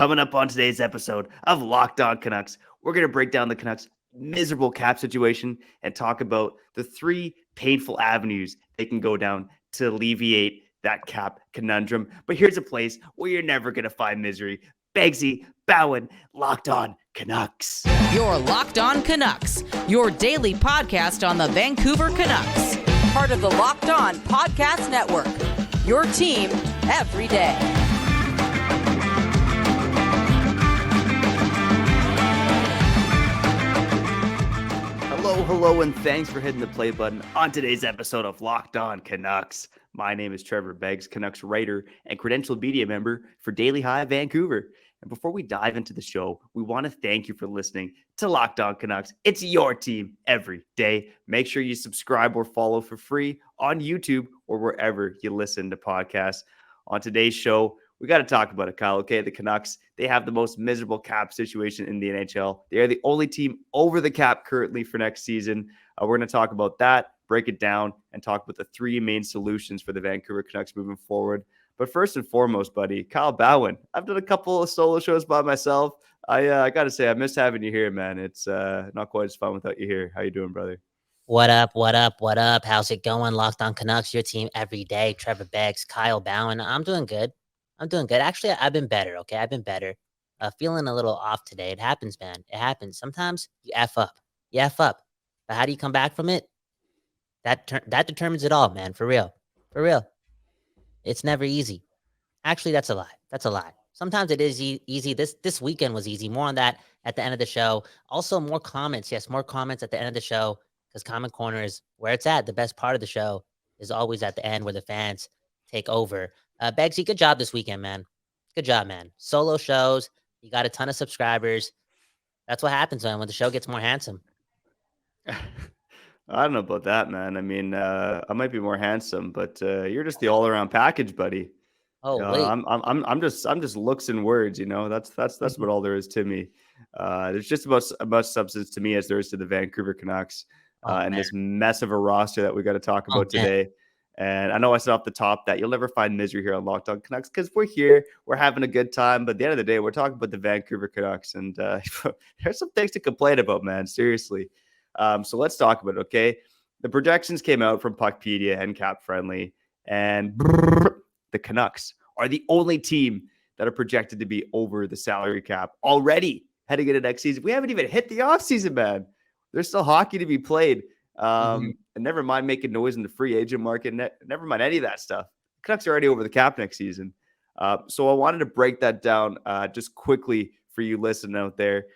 Coming up on today's episode of Locked On Canucks, we're going to break down the Canucks' miserable cap situation and talk about the three painful avenues they can go down to alleviate that cap conundrum. But here's a place where you're never going to find misery. Beggsy, Bhawan, Locked On Canucks. You're Locked On Canucks, your daily podcast on the Vancouver Canucks. Part of the Locked On Podcast Network, your team every day. Hello, and thanks for hitting the play button on today's episode of Locked On Canucks. My name is Trevor Beggs, Canucks writer and credentialed media member for Daily Hive Vancouver. And before we dive into the show, we want to thank you for listening to Locked On Canucks. It's your team every day. Make sure you subscribe or follow for free on YouTube or wherever you listen to podcasts. On today's show, we got to talk about it, Kyle. Okay, the Canucks, they have the most miserable cap situation in the NHL. They are the only team over the cap currently for next season. We're going to talk about that, break it down, and talk about the three main solutions for the Vancouver Canucks moving forward. But first and foremost, buddy, Kyle Bhawan. I've done a couple of solo shows by myself. I got to say, I miss having you here, man. It's not quite as fun without you here. How you doing, brother? What up? How's it going? Locked On Canucks, your team every day. Trevor Beggs, Kyle Bhawan. I'm doing good. Actually, I've been better, okay? I've been better. Feeling a little off today. It happens, man. It happens. Sometimes you F up. But how do you come back from it? That determines it all, man. For real. It's never easy. Actually, that's a lie. Sometimes it is easy. This weekend was easy. More on that at the end of the show. Also, more comments. Yes, more comments at the end of the show because Comment Corner is where it's at. The best part of the show is always at the end where the fans take over. Beggsy, good job this weekend, man. Good job, man. Solo shows. You got a ton of subscribers. That's what happens, man, when the show gets more handsome. I don't know about that, man. I mean, I might be more handsome, but you're just the all-around package, buddy. Oh, wait. I'm just looks and words, you know. That's what all there is to me. There's just about as much substance to me as there is to the Vancouver Canucks and this mess of a roster that we got to talk about today. And I know I said off the top that you'll never find misery here on Locked On Canucks because we're here, we're having a good time. But at the end of the day, we're talking about the Vancouver Canucks, and there's some things to complain about, man. Seriously. So let's talk about it, okay? The projections came out from Puckpedia and Cap Friendly, and the Canucks are the only team that are projected to be over the salary cap already heading into next season. We haven't even hit the offseason, man. There's still hockey to be played. And never mind making noise in the free agent market. Never mind any of that stuff. The Canucks are already over the cap next season. So I wanted to break that down just quickly for you listening out there.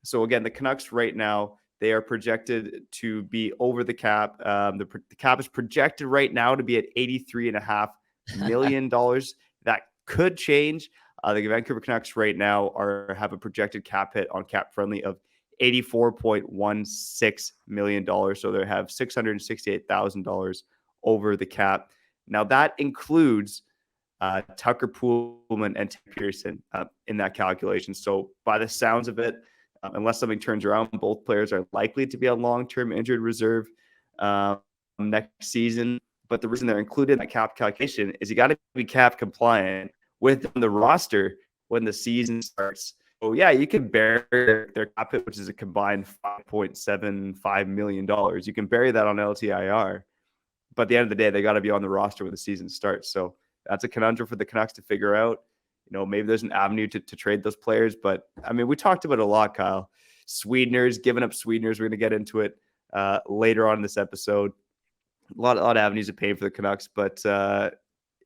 So again, the Canucks right now, they are projected to be over the cap. The cap is projected right now to be at $83.5 million. That could change. The Vancouver Canucks right now have a projected cap hit on Cap Friendly of $84.16 million. So they have $668,000 over the cap. Now that includes Tucker Poolman and Tim Pearson in that calculation. So by the sounds of it, unless something turns around, both players are likely to be on long-term injured reserve next season. But the reason they're included in that cap calculation is you got to be cap compliant with the roster when the season starts. So yeah, you can bury their cap hit, which is a combined $5.75 million. You can bury that on LTIR. But at the end of the day, they got to be on the roster when the season starts. So that's a conundrum for the Canucks to figure out. You know, maybe there's an avenue to trade those players. But, I mean, we talked about it a lot, Kyle. Sweeteners, giving up sweeteners. We're going to get into it later on in this episode. A lot of avenues of pain for the Canucks. But,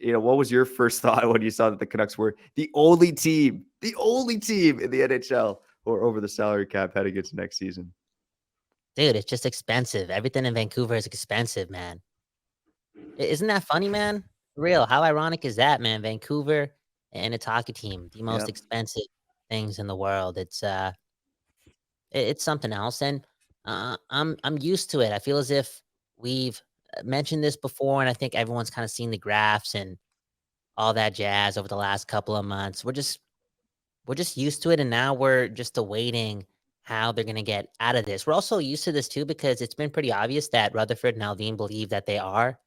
you know, what was your first thought when you saw that the Canucks were the only team in the NHL or over the salary cap heading into next season? Dude, it's just expensive. Everything in Vancouver is expensive, man. Isn't that funny, man? For real. How ironic is that, man? Vancouver and its hockey team, the most expensive things in the world. It's something else, and I'm used to it. I feel as if we've mentioned this before, and I think everyone's kind of seen the graphs and all that jazz over the last couple of months. We're just used to it, and now we're just awaiting how they're going to get out of this. We're also used to this too because it's been pretty obvious that Rutherford and Alvin believe that they are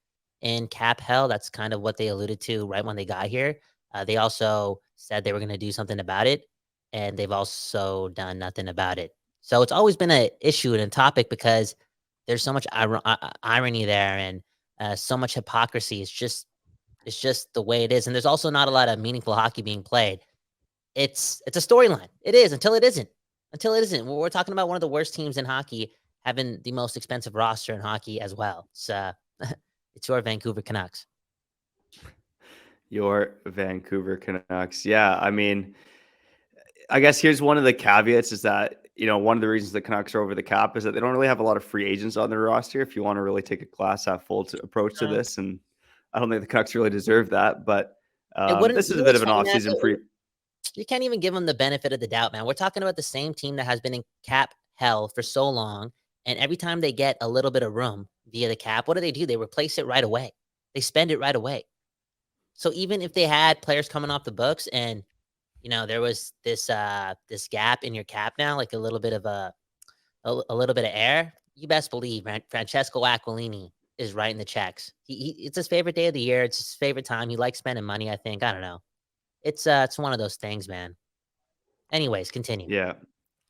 in cap hell. That's kind of what they alluded to right when they got here. They also said they were going to do something about it. and they've also done nothing about it. So it's always been an issue and a topic because there's so much irony there and so much hypocrisy. It's just the way it is, and there's also not a lot of meaningful hockey being played. It's a storyline. It is until it isn't. Until it isn't. We're talking about one of the worst teams in hockey having the most expensive roster in hockey as well. It's your Vancouver Canucks. Your Vancouver Canucks. Yeah, I mean, I guess here's one of the caveats is that, one of the reasons the Canucks are over the cap is that they don't really have a lot of free agents on their roster if you want to really take a glass half full approach to this. And I don't think the Canucks really deserve that. But It wouldn't. this is You a know bit what's of an funny, Matt? offseason pre. You can't even give them the benefit of the doubt, man. We're talking about the same team that has been in cap hell for so long, and every time they get a little bit of room via the cap, what do? They replace it right away. They spend it right away. So even if they had players coming off the books and there was this gap in your cap now, like a little bit of a little bit of air, you best believe Francesco Aquilini is writing the checks. It's his favorite day of the year. It's his favorite time. He likes spending money, I think. I don't know. It's one of those things, man. Anyways, continue. Yeah.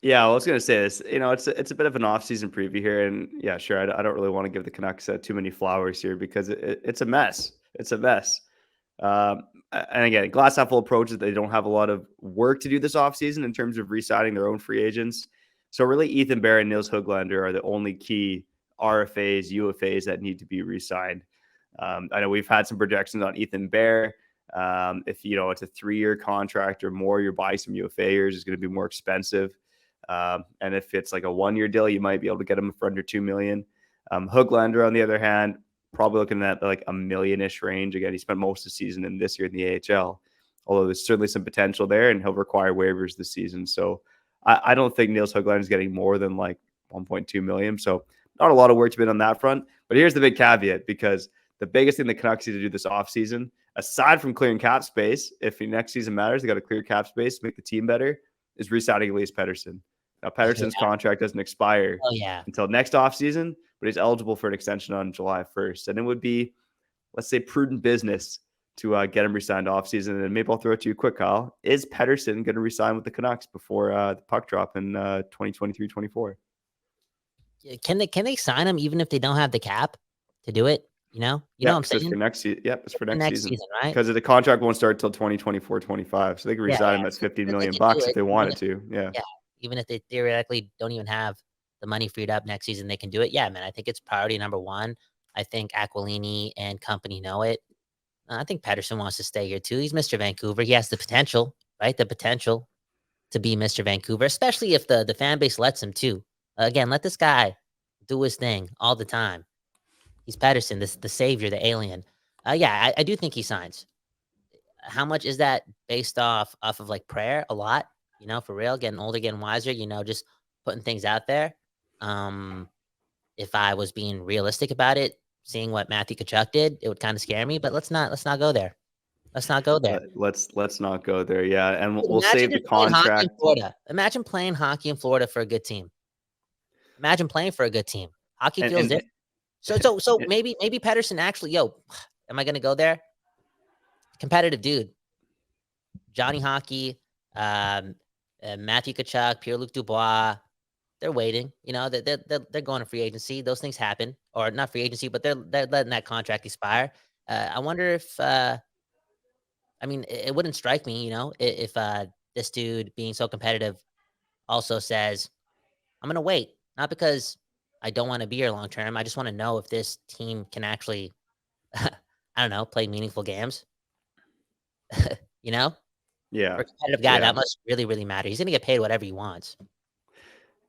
Yeah, I was going to say this. It's a bit of an off-season preview here, and yeah, sure. I don't really want to give the Canucks too many flowers here because it's a mess. It's a mess. And again, glass half full approach is they don't have a lot of work to do this offseason in terms of re-signing their own free agents. So really, Ethan Bear and Nils Höglander are the only key RFAs, UFAs that need to be re-signed. I know we've had some projections on Ethan Bear. If it's a 3-year contract or more, your buy some UFA years is going to be more expensive. And if it's like a 1-year deal, you might be able to get him for under $2 million. Höglander, on the other hand, probably looking at like $1 million-ish range. Again, he spent most of the season in this year in the AHL, although there's certainly some potential there, and he'll require waivers this season. So I don't think Nils Höglander is getting more than like $1.2 million. So not a lot of work to be done on that front. But here's the big caveat, because the biggest thing the Canucks need to do this offseason, aside from clearing cap space, if the next season matters, they got to clear cap space to make the team better, is re-signing Elias Pettersson. Now, Pettersson's contract doesn't expire until next offseason, but he's eligible for an extension on July 1st. And it would be, let's say, prudent business to get him re-signed offseason. And maybe I'll throw it to you quick, Kyle. Is Pettersson going to re-sign with the Canucks before the puck drop in 2023-24? Can they sign him even if they don't have the cap to do it? You know what I'm saying? It's for next season. Yep, it's for next season, right? Because the contract won't start until 2024-25. So they can re-sign him at $15 million if they wanted to. Yeah. Even if they theoretically don't even have the money freed up next season, they can do it. Yeah, man, I think it's priority number one. I think Aquilini and company know it. I think Pettersson wants to stay here too. He's Mr. Vancouver. He has the potential, right? The potential to be Mr. Vancouver, especially if the fan base lets him too. Again, let this guy do his thing all the time. He's Pettersson, the savior, the alien. I do think he signs. How much is that based off of like prayer? A lot. For real, getting older, getting wiser, just putting things out there. If I was being realistic about it, seeing what Matthew Tkachuk did, it would kind of scare me, but let's not go there. Let's not go there. Let's not go there. Yeah. And we'll save the contract. Imagine playing hockey in Florida for a good team. Imagine playing for a good team. Hockey feels different. So maybe Pettersson actually, am I going to go there? Competitive dude. Johnny Hockey, Matthew Tkachuk, Pierre-Luc Dubois, they're waiting. They're going to free agency. Those things happen, or not free agency, but they're letting that contract expire. I wonder if, it wouldn't strike me, if this dude being so competitive also says, I'm going to wait, not because I don't want to be here long term. I just want to know if this team can actually, I don't know, play meaningful games. Yeah. For a competitive guy, that must really, really matter. He's going to get paid whatever he wants.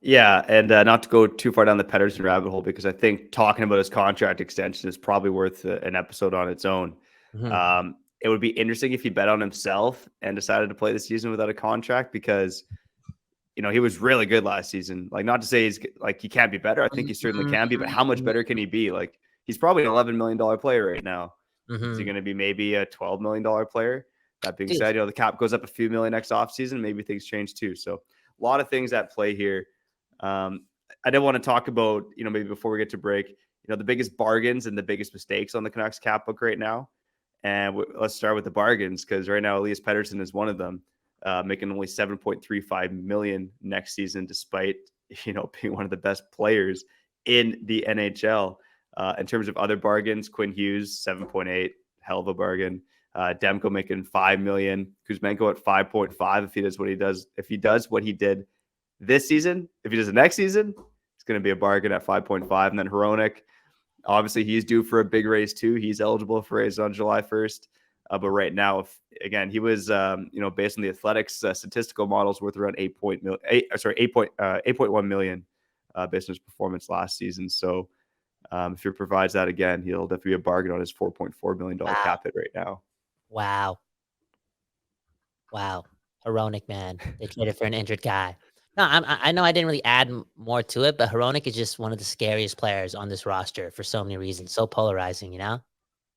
Yeah, and not to go too far down the Pettersson rabbit hole, because I think talking about his contract extension is probably worth an episode on its own. Mm-hmm. It would be interesting if he bet on himself and decided to play the season without a contract, because he was really good last season. Like, not to say he's like he can't be better. I think he certainly can be, but how much better can he be? Like, he's probably an $11 million player right now. Mm-hmm. Is he going to be maybe a $12 million player? That being said, the cap goes up a few million next offseason. Maybe things change too. So a lot of things at play here. I did want to talk about, maybe before we get to break, the biggest bargains and the biggest mistakes on the Canucks cap book right now. And let's start with the bargains, because right now Elias Pettersson is one of them. making only $7.35 million next season, despite being one of the best players in the NHL. In terms of other bargains, Quinn Hughes 7.8, hell of a bargain. Demko making $5 million. Kuzmenko at 5.5 if he does what he does. If he does what he did this season, if he does the next season, it's going to be a bargain at 5.5. And then Hronek, obviously he's due for a big raise too. He's eligible for a raise on July 1st. But right now, if again he was, based on the Athletics statistical models, worth around 8.1 million based on his performance last season. So if he provides that again, he'll definitely be a bargain on his $4.4 million cap hit right now. Wow. Hronek, man. They traded for an injured guy. No, I know I didn't really add more to it, but Hronek is just one of the scariest players on this roster for so many reasons. So polarizing,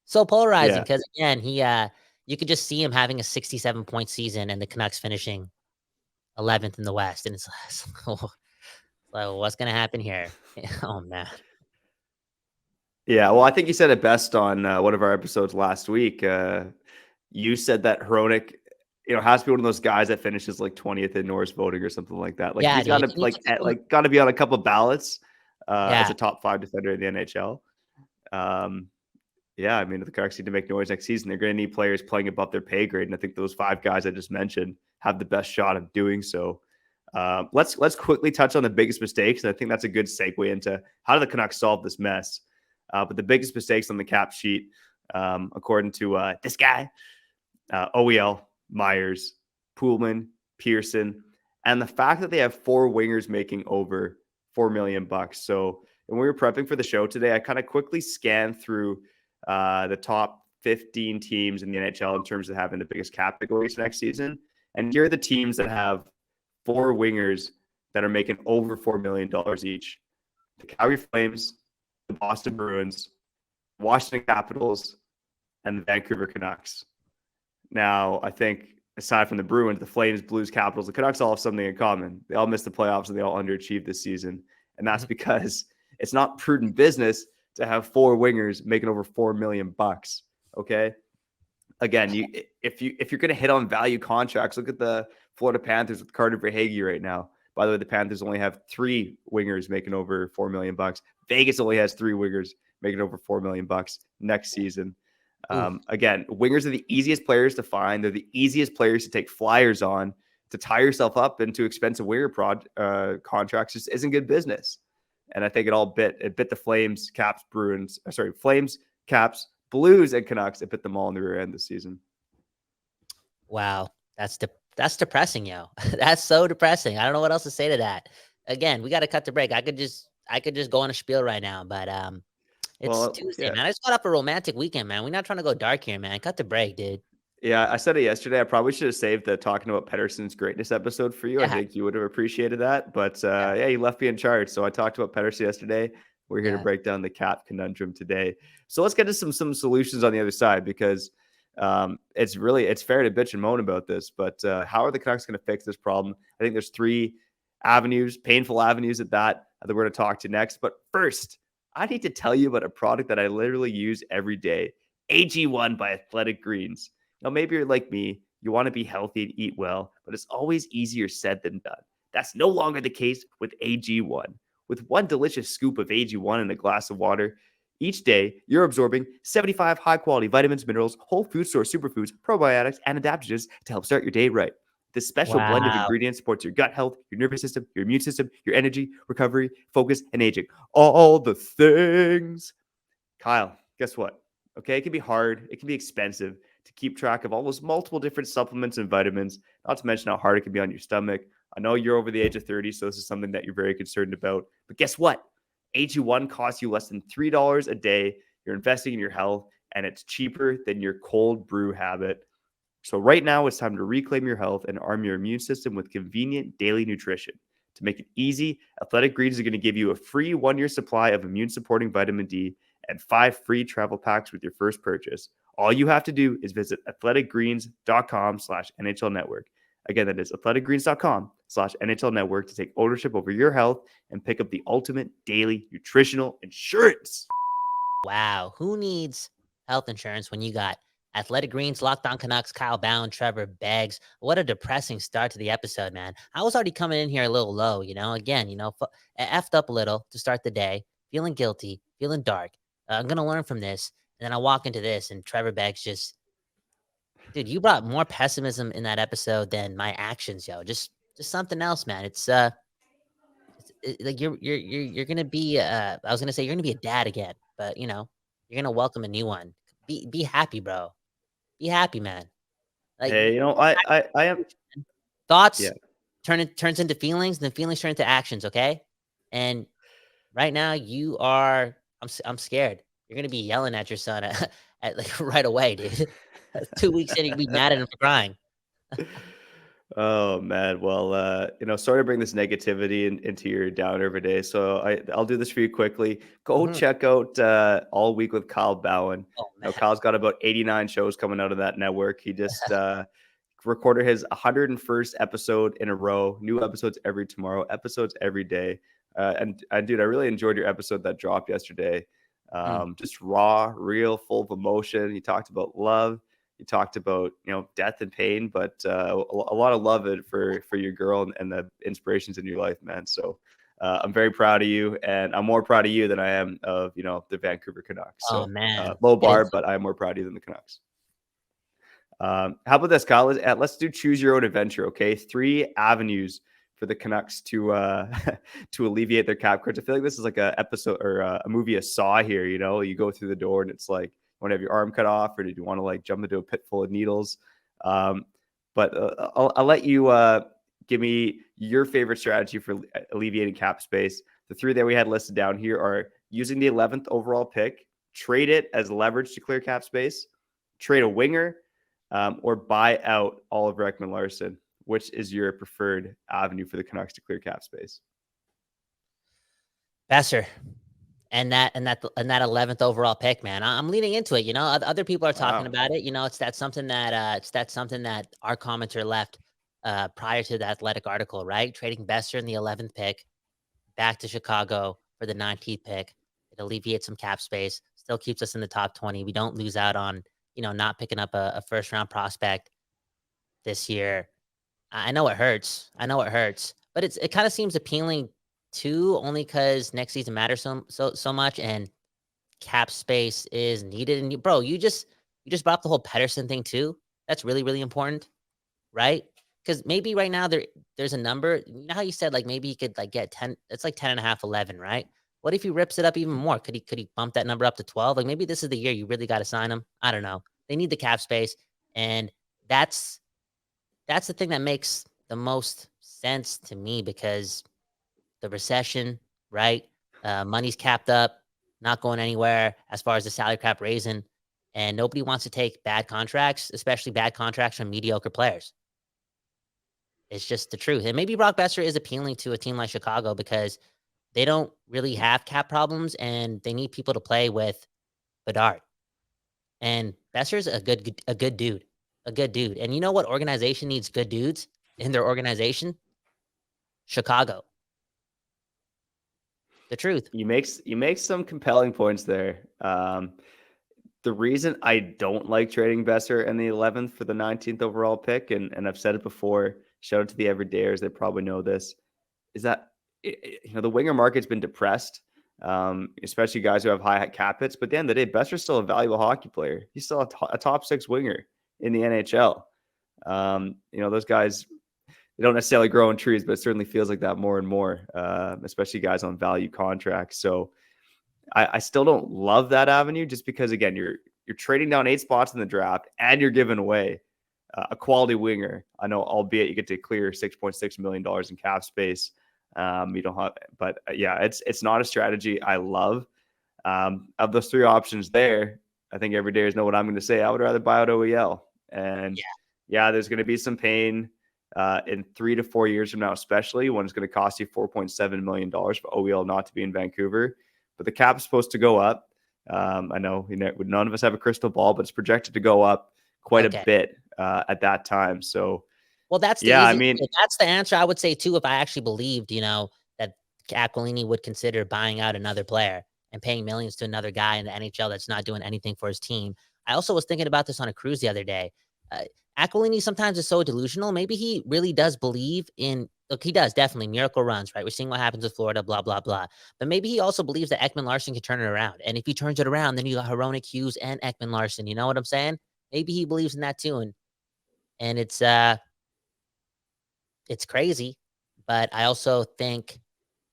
So polarizing because, again, you could just see him having a 67-point season and the Canucks finishing 11th in the West. And it's like, what's going to happen here? Oh, man. Yeah, well, I think you said it best on one of our episodes last week. You said that Hronek, has to be one of those guys that finishes like 20th in Norris voting or something like that. Like he's got to got to be on a couple ballots as a top 5 defender in the NHL. Yeah, I mean, if the Canucks need to make noise next season, they're going to need players playing above their pay grade, and I think those 5 guys I just mentioned have the best shot of doing so. Let's quickly touch on the biggest mistakes, and I think that's a good segue into how do the Canucks solve this mess. But the biggest mistakes on the cap sheet, according to this guy, OEL, Myers, Poolman, Pearson, and the fact that they have 4 wingers making over $4 million. So when we were prepping for the show today, I kind of quickly scanned through the top 15 teams in the NHL in terms of having the biggest cap categories next season. And here are the teams that have 4 wingers that are making over $4 million each. The Calgary Flames, the Boston Bruins, Washington Capitals, and the Vancouver Canucks. Now, I think aside from the Bruins, the Flames, Blues, Capitals, the Canucks all have something in common. They all missed the playoffs and they all underachieved this season. And that's because it's not prudent business to have 4 wingers making over $4 million. Okay. Again, if you're going to hit on value contracts, look at the Florida Panthers with Carter Verhaeghe right now. By the way, the Panthers only have 3 wingers making over $4 million. Vegas only has 3 wingers making over $4 million next season. Again, wingers are the easiest players to find. They're the easiest players to take flyers on. To tie yourself up into expensive winger contracts just isn't good business. And I think it bit the Flames, Caps, Flames, Caps, Blues, and Canucks. It bit them all in the rear end this season. Wow, that's depressing, yo. That's so depressing. I don't know what else to say to that. Again, we got to cut the break. I could just go on a spiel right now, but it's Tuesday, man. I just got up a romantic weekend, man. We're not trying to go dark here, man. Cut the break, dude. Yeah, I said it yesterday. I probably should have saved the talking about Pettersson's greatness episode for you. Yeah. I think you would have appreciated that. But you left me in charge. So I talked about Pettersson yesterday. We're here to break down the cap conundrum today. So let's get to some solutions on the other side, because it's fair to bitch and moan about this. But how are the Canucks going to fix this problem? I think there's 3 avenues, painful avenues at that we're going to talk to next. But first, I need to tell you about a product that I literally use every day, AG1 by Athletic Greens. Now, maybe you're like me, you want to be healthy and eat well, but it's always easier said than done. That's no longer the case with AG1. With 1 delicious scoop of AG1 in a glass of water each day, you're absorbing 75 high-quality vitamins, minerals, whole food source superfoods, probiotics, and adaptogens to help start your day right. This special blend of ingredients supports your gut health, your nervous system, your immune system, your energy, recovery, focus, and aging. All the things. Kyle, guess what? Okay, it can be hard. It can be expensive to keep track of all those multiple different supplements and vitamins, not to mention how hard it can be on your stomach. I know you're over the age of 30, so this is something that you're very concerned about. But guess what? AG1 costs you less than $3 a day. You're investing in your health, and it's cheaper than your cold brew habit. So right now, it's time to reclaim your health and arm your immune system with convenient daily nutrition. To make it easy, Athletic Greens are going to give you a free 1-year supply of immune-supporting vitamin D and 5 free travel packs with your first purchase. All you have to do is visit athleticgreens.com/NHL Network. Again, that is athleticgreens.com/NHL Network to take ownership over your health and pick up the ultimate daily nutritional insurance. Wow. Who needs health insurance when you got Athletic Greens, Locked On Canucks, Kyle Bound, Trevor Beggs. What a depressing start to the episode, man. I was already coming in here a little low, again, effed up a little to start the day, feeling guilty, feeling dark. I'm going to learn from this. And then I walk into this and Trevor Beggs dude, you brought more pessimism in that episode than my actions, yo. Just something else, man. Like you're gonna be I was gonna say you're gonna be a dad again, but you're gonna welcome a new one. Be happy, bro. Be happy, man. Like Hey, I am. thoughts Yeah. turns into feelings, then feelings turn into actions. Okay, and right now you are. I'm scared. You're gonna be yelling at your son at like right away, dude. 2 weeks in, you'd be mad at him for crying. Oh man, well, sorry to bring this negativity into your downer every day. So I'll do this for you quickly. Go Mhm. check out All Week with Kyle Bowen. Oh man, Kyle's got about 89 shows coming out of that network. He just recorded his 101st episode in a row. New episodes every tomorrow, episodes every day. And dude, I really enjoyed your episode that dropped yesterday. Mm. Just raw, real, full of emotion. He talked about love. You talked about death and pain, but a lot of love for your girl and the inspirations in your life, man. So I'm very proud of you, and I'm more proud of you than I am of the Vancouver Canucks. oh So man, low it bar, is. but I'm more proud of you than the Canucks. How about this, Kyle? Let's do choose your own adventure. Okay, 3 avenues for the Canucks to to alleviate their cap crunch. I feel like this is like a episode or a movie of Saw here. You go through the door and it's like, want to have your arm cut off, or did you want to like jump into a pit full of needles? But I'll let you give me your favorite strategy for alleviating cap space. The 3 that we had listed down here are using the 11th overall pick, trade it as leverage to clear cap space, trade a winger, or buy out Oliver Ekman-Larsson. Which is your preferred avenue for the Canucks to clear cap space? Besser. And that 11th overall pick, man. I'm leaning into it. Other people are talking Wow. about it. It's something that our commenter left prior to the Athletic article, right? Trading Besser in the 11th pick back to Chicago for the 19th pick. It alleviates some cap space, still keeps us in the top 20. We don't lose out on, not picking up a first round prospect this year. I know it hurts. But it kind of seems appealing too, only because next season matters so much, and cap space is needed. And bro, you just brought up the whole Pedersen thing too. That's really, really important, right? Because maybe right now there's a number. You know how you said like maybe he could like get 10. It's like 10 and a half, 11, right? What if he rips it up even more? Could he bump that number up to 12? Like maybe this is the year you really got to sign him. I don't know. They need the cap space, and that's the thing that makes the most sense to me, because the recession, right? Money's capped up, not going anywhere as far as the salary cap raising, and nobody wants to take bad contracts, especially bad contracts from mediocre players. It's just the truth. And maybe Brock Besser is appealing to a team like Chicago because they don't really have cap problems and they need people to play with Bedard. And Besser's a good dude. A good dude. And you know what organization needs good dudes in their organization? Chicago. The truth. You make some compelling points there. The reason I don't like trading Besser in the 11th for the 19th overall pick, and I've said it before, shout out to the everydayers, they probably know this, is that the winger market's been depressed, especially guys who have high cap hits. But at the end of the day, Besser's still a valuable hockey player. He's still a top 6 winger in the NHL. Those guys, they don't necessarily grow in trees, but it certainly feels like that more and more, especially guys on value contracts. So I still don't love that avenue, just because again, you're trading down 8 spots in the draft and you're giving away a quality winger. I know, albeit you get to clear $6.6 million in cap space. You don't have, but yeah, it's not a strategy I love. Of those 3 options there, I think everydayers know what I'm going to say. I would rather buy out OEL, and yeah, there's going to be some pain in 3 to 4 years from now, especially when it's going to cost you $4.7 million for OEL not to be in Vancouver. But the cap is supposed to go up. I know none of us have a crystal ball, but it's projected to go up quite a bit at that time. So, well, that's the that's the answer I would say too. If I actually believed, that Aquilini would consider buying out another player and paying millions to another guy in the NHL that's not doing anything for his team, I also was thinking about this on a cruise the other day. Aquilini sometimes is so delusional. Maybe he really does believe in, look, he does definitely miracle runs, right? We're seeing what happens with Florida, blah, blah, blah. But maybe he also believes that Ekman Larson can turn it around. And if he turns it around, then you got Hronek Hughes and Ekman Larson. You know what I'm saying? Maybe he believes in that too. And it's crazy, but I also think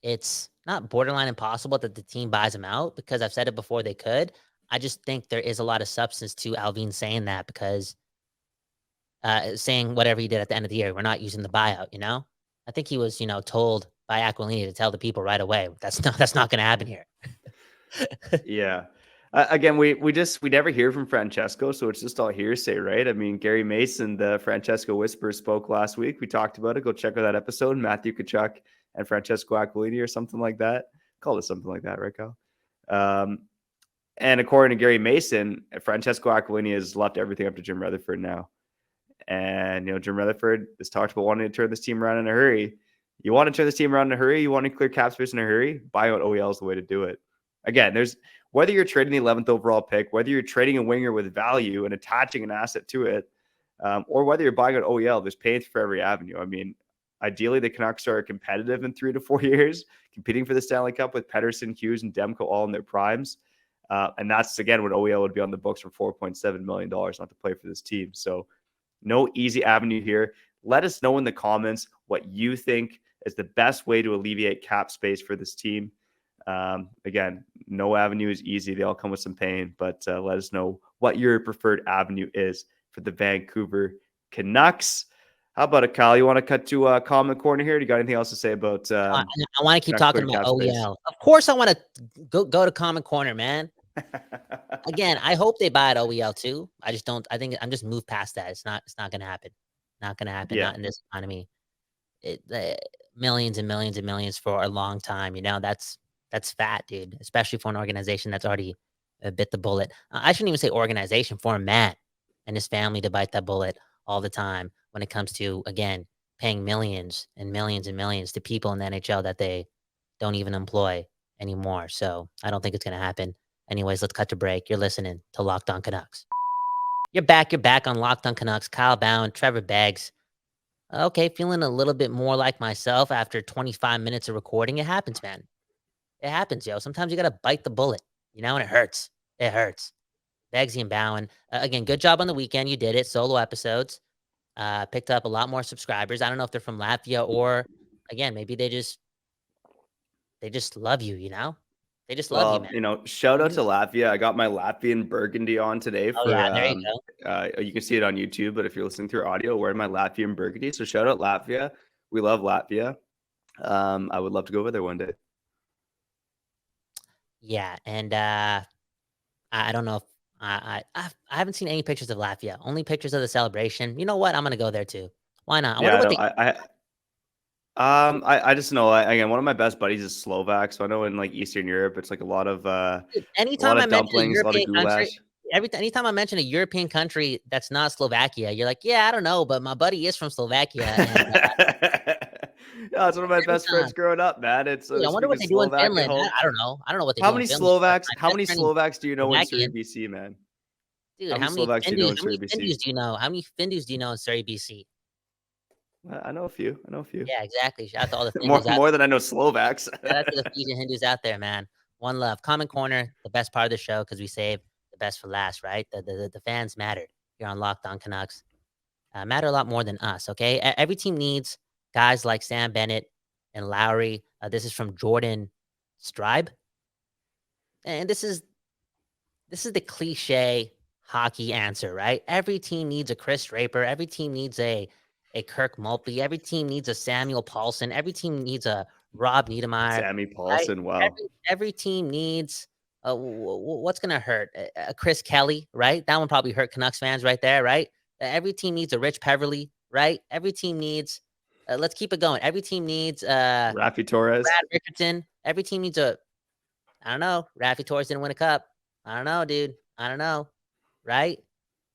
it's not borderline impossible that the team buys him out, because I've said it before, they could. I just think there is a lot of substance to Alvin saying that, because saying whatever he did at the end of the year, we're not using the buyout, you know? I think he was, told by Aquilini to tell the people right away. That's not going to happen here. Yeah. Again, we never hear from Francesco, so it's just all hearsay, right? I mean, Gary Mason, the Francesco Whisperer, spoke last week. We talked about it. Go check out that episode. Matthew Tkachuk and Francesco Aquilini or something like that. Call it something like that, right, Kyle? And according to Gary Mason, Francesco Aquilini has left everything up to Jim Rutherford now. And, Jim Rutherford has talked about wanting to turn this team around in a hurry. You want to turn this team around in a hurry? You want to clear cap space in a hurry? Buyout OEL is the way to do it. Again, whether you're trading the 11th overall pick, whether you're trading a winger with value and attaching an asset to it, or whether you're buying an OEL, there's pain for every avenue. I mean, ideally, the Canucks are competitive in 3 to 4 years, competing for the Stanley Cup with Pettersson, Hughes, and Demko all in their primes. And that's, again, what OEL would be on the books for $4.7 million not to play for this team. So no easy avenue here. Let us know in the comments what you think is the best way to alleviate cap space for this team. Again, no avenue is easy. They all come with some pain, but let us know what your preferred avenue is for the Vancouver Canucks. How about it, Kyle? You want to cut to comment corner here? Do you got anything else to say about? I want to keep talking about OEL. Of course, I want to go to comment corner, man. Again, I hope they buy at OEL too. I just don't. I think I'm just moved past that. It's not going to happen. Not going to happen. Yeah. Not in this economy. Millions and millions and millions for a long time. That's fat, dude. Especially for an organization that's already bit the bullet. I shouldn't even say organization, for a man and his family to bite that bullet all the time when it comes to, again, paying millions and millions and millions to people in the NHL that they don't even employ anymore. So I don't think it's going to happen. Anyways, let's cut to break. You're listening to Locked On Canucks. You're back on Locked On Canucks. Kyle Bhawan, Trevor Beggs. Okay, feeling a little bit more like myself after 25 minutes of recording. It happens, man. It happens, yo. Sometimes you got to bite the bullet, and it hurts. It hurts. Beggsy and Bhawan. Again, good job on the weekend. You did it. Solo episodes. Picked up a lot more subscribers. I don't know if they're from Latvia or, again, maybe they just love you, They just love you, man. Shout out to Latvia. I got my Latvian burgundy on today. There you go. You can see it on YouTube, but if you're listening through audio, wearing my Latvian burgundy. So shout out Latvia. We love Latvia. I would love to go over there one day. Yeah, and I don't know if I haven't seen any pictures of Latvia. Only pictures of the celebration. You know what? I'm gonna go there too. Why not? I just know, again, one of my best buddies is Slovak, so I know in like Eastern Europe, it's like a lot of anytime I mention a European country, goulash. Anytime I mention a European country that's not Slovakia, you're like, yeah, I don't know, but my buddy is from Slovakia. And, yeah, it's one of my best friends growing up, man. It's I wonder what they do in Finland. I don't know. I don't know what they do. How many Slovaks do you know in Surrey, BC, man? Dude, how many Findus do you know? How many Findus do you know in Surrey, BC? I know a few. Yeah, exactly. Shout out to all the Findus more than I know Slovaks. Shout out to the Fijian Hindus out there, man. One love. Comment corner, the best part of the show, because we save the best for last, right? The fans mattered here on Locked On Canucks. Matter a lot more than us, okay? Every team needs guys like Sam Bennett and Lowry. This is from Jordan Stribe. And this is the cliche hockey answer, right? Every team needs a Chris Draper. Every team needs a Kirk Maltby. Every team needs a Samuel Paulson. Every team needs a Rob Niedermeyer. Sammy Paulson, right? Wow. Every team needs what's going to hurt? A Chris Kelly, right? That one probably hurt Canucks fans right there, right? Every team needs a Rich Peverly, right? Every team needs, let's keep it going. Every team needs Rafi Torres. Brad Richardson. Every team needs I don't know. Rafi Torres didn't win a cup. I don't know, dude. I don't know. Right?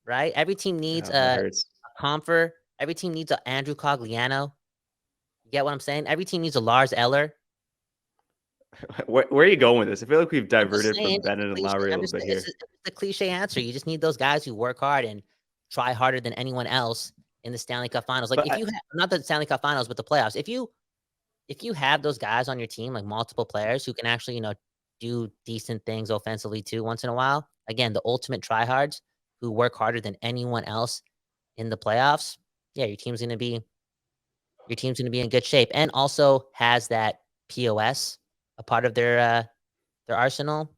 Every team needs a Comfer. Every team needs a Andrew Cogliano. You get what I'm saying? Every team needs a Lars Eller. Where are you going with this? I feel like we've I'm just diverted saying, from Bennett and Lowry a little bit here. it's a cliche answer. You just need those guys who work hard and try harder than anyone else in the Stanley Cup Finals. Like But if you have, not the Stanley Cup Finals, but the playoffs. If you have those guys on your team, like multiple players who can actually, do decent things offensively too once in a while. Again, the ultimate tryhards who work harder than anyone else in the playoffs. Yeah, your team's gonna be in good shape, and also has that POS a part of their arsenal.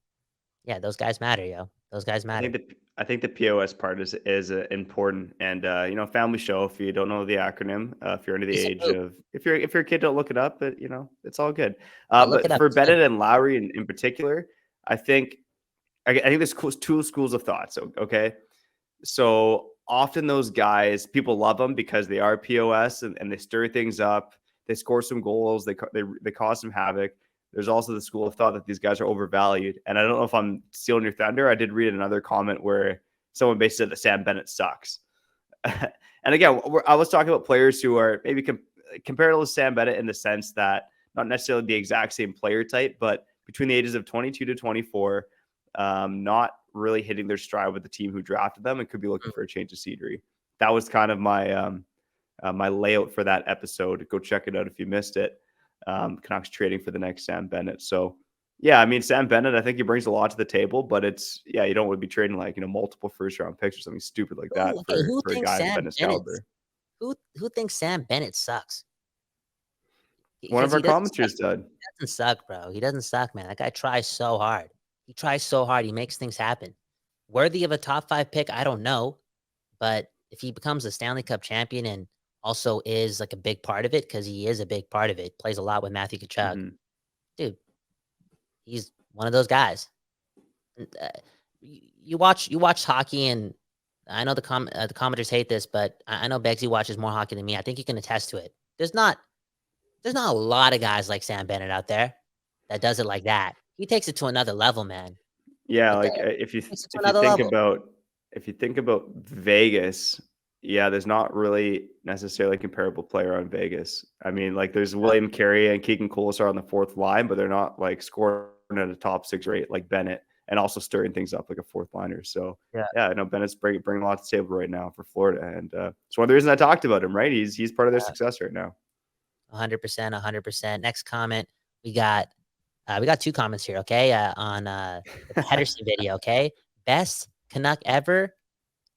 Yeah, those guys matter, yo. Those guys I think matter. the POS part is important, and family show. If you don't know the acronym, if you're under the Piece of age poop. of, if you're a kid, don't look it up. But it's all good. Yeah, look it But up. for It's good. Bennett and Lowry in particular, I think I think there's two schools of thoughts. Okay, so often those guys, people love them because they are POS and they stir things up. They score some goals. They cause some havoc. There's also the school of thought that these guys are overvalued. And I don't know if I'm stealing your thunder. I did read another comment where someone basically said that Sam Bennett sucks. And again, I was talking about players who are maybe comparable to Sam Bennett in the sense that not necessarily the exact same player type, but between the ages of 22 to 24, not really hitting their stride with the team who drafted them and could be looking for a change of scenery. That was kind of my my layout for that episode. Go check it out if you missed it. Canucks trading for the next Sam Bennett. So yeah, I mean Sam Bennett, I think he brings a lot to the table, but you don't want to be trading like multiple first round picks or something stupid like that for a guy of Bennett's caliber. Who thinks Sam Bennett sucks? One of Because our he doesn't suck. commenters did. He doesn't suck, bro. He doesn't suck, man. That guy tries so hard. He tries so hard. He makes things happen. Worthy of a top 5 pick, I don't know. But if he becomes a Stanley Cup champion and also is like a big part of it, because he is a big part of it, plays a lot with Matthew Tkachuk, dude, he's one of those guys. You watch hockey, and I know the commenters hate this, but I know Beggsy watches more hockey than me. I think you can attest to it. There's not a lot of guys like Sam Bennett out there that does it like that. He takes it to another level, man. Yeah, Like like that. if you Takes it to if you another think level. about Vegas, yeah, there's not really necessarily a comparable player on Vegas. I mean, like there's William Carey and Keegan Colasar on the fourth line, but they're not like scoring at a top 6 or 8 like Bennett, and also stirring things up like a fourth liner. So yeah, I know Bennett's bringing a lot to the table right now for Florida, and it's one of the reasons I talked about him. Right, he's part of their success right now. 100%, 100%. Next comment, we got 2 comments here, okay? On the Pedersen video, okay? Best Canuck ever?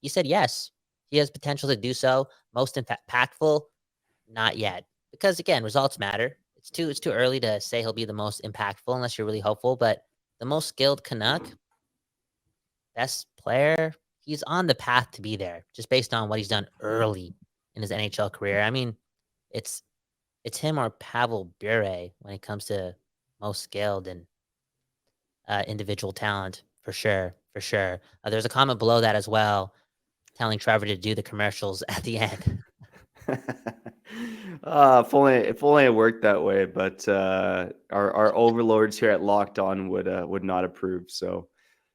You said yes. He has potential to do so. Most impactful? Not yet. Because again, results matter. It's too early to say he'll be the most impactful unless you're really hopeful, but the most skilled Canuck, best player, he's on the path to be there just based on what he's done early in his NHL career. I mean, it's him or Pavel Bure when it comes to most skilled and individual talent, for sure, for sure. There's a comment below that as well, telling Trevor to do the commercials at the end. If only it worked that way, but our overlords here at Locked On would not approve. So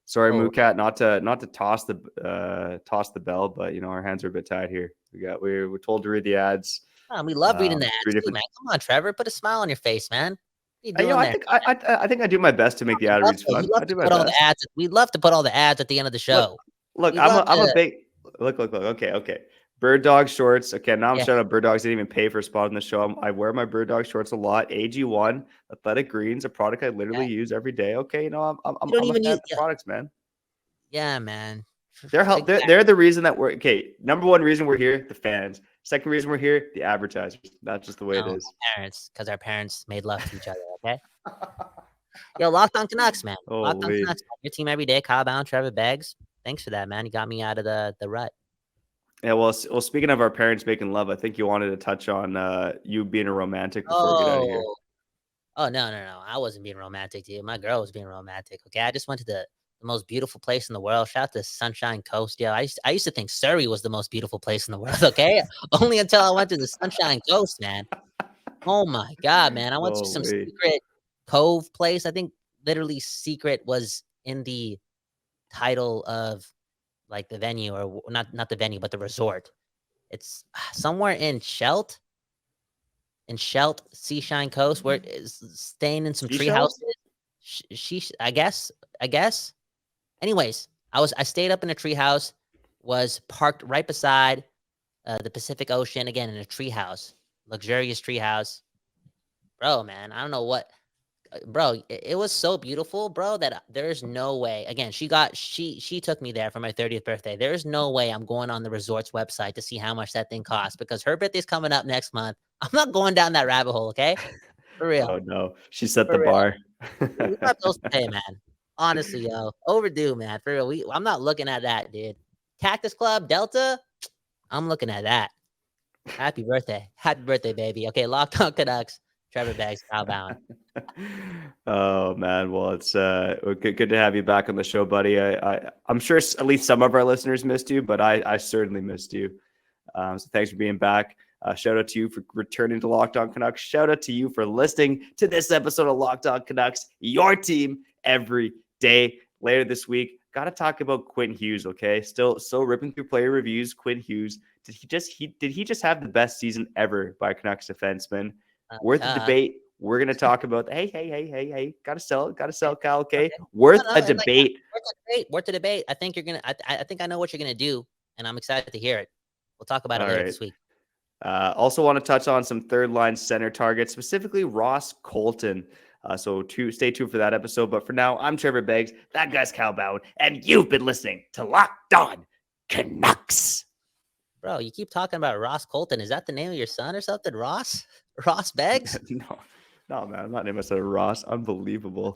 sorry, Oh, Mookat, not to toss the bell, but our hands are a bit tied here. We're told to read the ads. we love reading the 3 ads too, different. man. Come on, Trevor, put a smile on your face, man. What are you doing I there? think I think I do my best to make the ad reads fun. I do my best. We'd love to put all the ads at the end of the show. Look, We'd I'm love a to- big look. Okay. Bird Dog shorts. Okay, now I'm Yeah. showing up. Bird Dogs didn't even pay for a spot on the show. I wear my Bird Dog shorts a lot. AG1 Athletic Greens, a product I literally use every day. Okay, I'm You don't a even fan use of products, man. Yeah, man. They're the reason that we're okay. Number one reason we're here, the fans. Second reason we're here, the advertisers. That's just the way it No, is. parents, because our parents made love to each other. Okay. Yo, Locked On Canucks, man. Locked On Holy. Canucks. Your team every day. Kyle Bound, Trevor Beggs. Thanks for that, man. You got me out of the rut. Yeah, well, speaking of our parents making love, I think you wanted to touch on you being a romantic before we get out of here. Oh, no. I wasn't being romantic, dude. My girl was being romantic. Okay. I just went to the most beautiful place in the world. Shout out to Sunshine Coast. Yo, I used to think Surrey was the most beautiful place in the world. Okay. Only until I went to the Sunshine Coast, man. Oh my God, man. I went to some Holy. secret cove place. I think literally secret was in the title of like the venue, or not the venue, but the resort. It's somewhere in Chelt in Shelt, Seashine Coast, where is staying in some tree Seashells? houses. I guess. Anyways, I stayed up in a tree house, was parked right beside the Pacific Ocean, again in a tree house, luxurious tree house. Bro, man, I don't know what bro, it was so beautiful, bro, that there's no way. Again, she took me there for my 30th birthday. There's no way I'm going on the resort's website to see how much that thing costs because her birthday's coming up next month. I'm not going down that rabbit hole, okay? For real. Oh no, she set the For real. bar. We got those to pay, man. Honestly, yo. Overdue, man. For real. I'm not looking at that, dude. Cactus Club, Delta, I'm looking at that. Happy birthday. Happy birthday, baby. Okay, Locked On Canucks, Trevor Beggs, Kyle Bowen. Oh man, well it's good to have you back on the show, buddy. I'm sure at least some of our listeners missed you, but I certainly missed you. So thanks for being back. Shout out to you for returning to Locked On Canucks. Shout out to you for listening to this episode of Locked On Canucks, your team every day. Later this week, got to talk about Quinn Hughes. Okay, still ripping through player reviews. Quinn Hughes, did he just have the best season ever by a Canucks defenseman? Worth the debate. We're gonna talk about. Hey, gotta sell, Kyle. Okay, worth a debate. Worth a debate. I think you're gonna. I think I know what you're gonna do, and I'm excited to hear it. We'll talk about it later this week. Also want to touch on some third line center targets, specifically Ross Colton. So stay tuned for that episode. But for now, I'm Trevor Beggs. That guy's Kyle Bowen, and you've been listening to Locked On Canucks. Bro, you keep talking about Ross Colton. Is that the name of your son or something? Ross Beggs? No, man. I'm not naming myself Ross. Unbelievable.